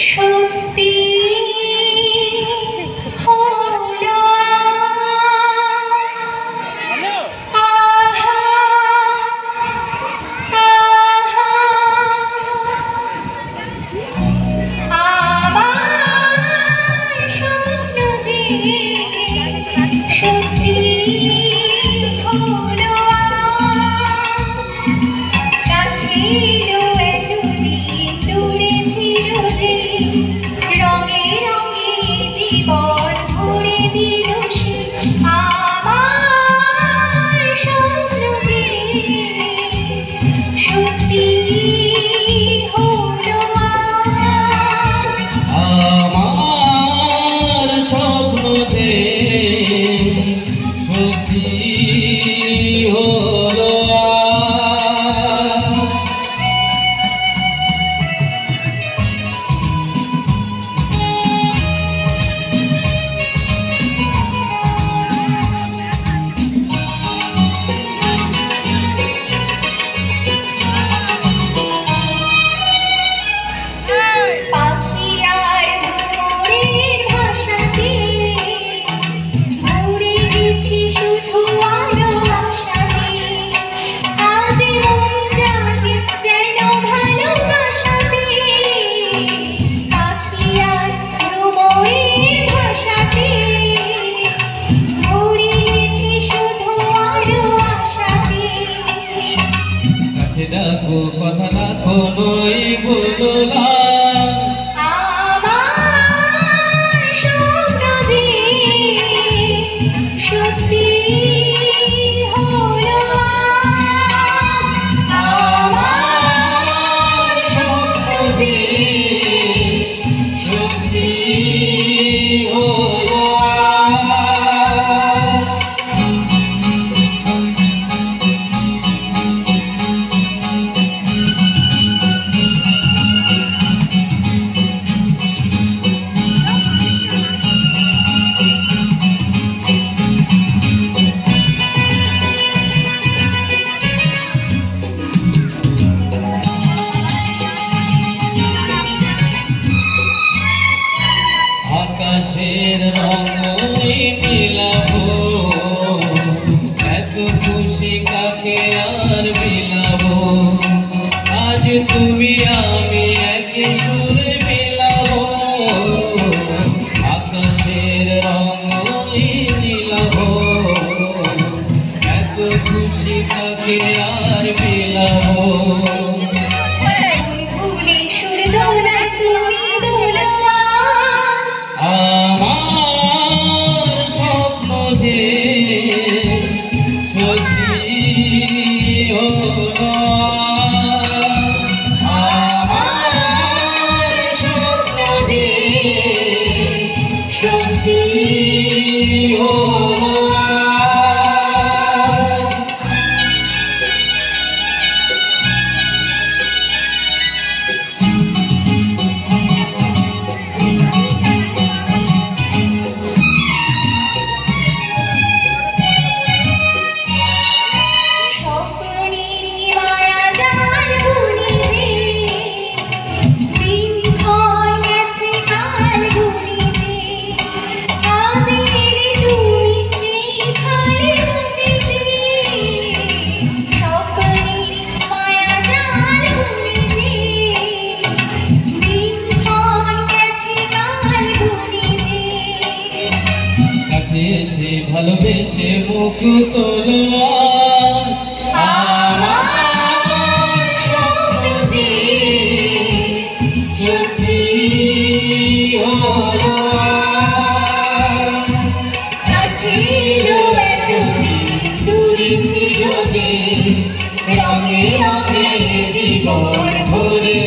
সত্যি হলো আহা আহা আমার স্বপ্ন যে সত্যি হলো কাছে ছিল এতদিন দূরে ছিল যে রঙে রঙে জীবন ভরে দিল সে আমার স্বপ্ন যে সত্যি হলো আমার স্বপ্ন যে সত্যি হলো পাখি আর ভ্রমরের ভাষাতে ভরে গেছি শুধু আলো আশাতে আজ মন জাগে যেন ভালোবাসাতে পাখি আর ভ্রমরের ভাষাতে ভরে গেছি শুধু আলো আশাতে কাছে ডাকো কথা রাখো নই বলো না আমার স্বপ্ন যে সত্যি হলো আমার স্বপ্ন যে সত্যি হলো আকাশের রঙই নীলাভ এত খুশি কাকে আর বিলাব আজ তুমি আমি একই সুরে মিলাব আকাশের রঙই নীলাভ এত খুশি কাকে আর বিলাব ভুলে সুর দোলায় তুমি দোলা আমার স্বপ্ন যে সত্যি হলো আমার স্বপ্ন যে সত্যি হলো স্বপ্নেরই মায়া জাল বুনি যে দিনক্ষণ গেছে কাল বুনি যে আজ এলে তুমি এইখানে বুনি যে স্বপ্নেরই মায়া জাল বুনি যে দিনক্ষণ গেছে কাল বুনি যে কাছে এসে ভালোবেসে মুখ তোলো আমার স্বপ্ন যে সত্যি হলো ছিল এতদিন দূরে ছিল যে রঙে রঙে জীবন ভরে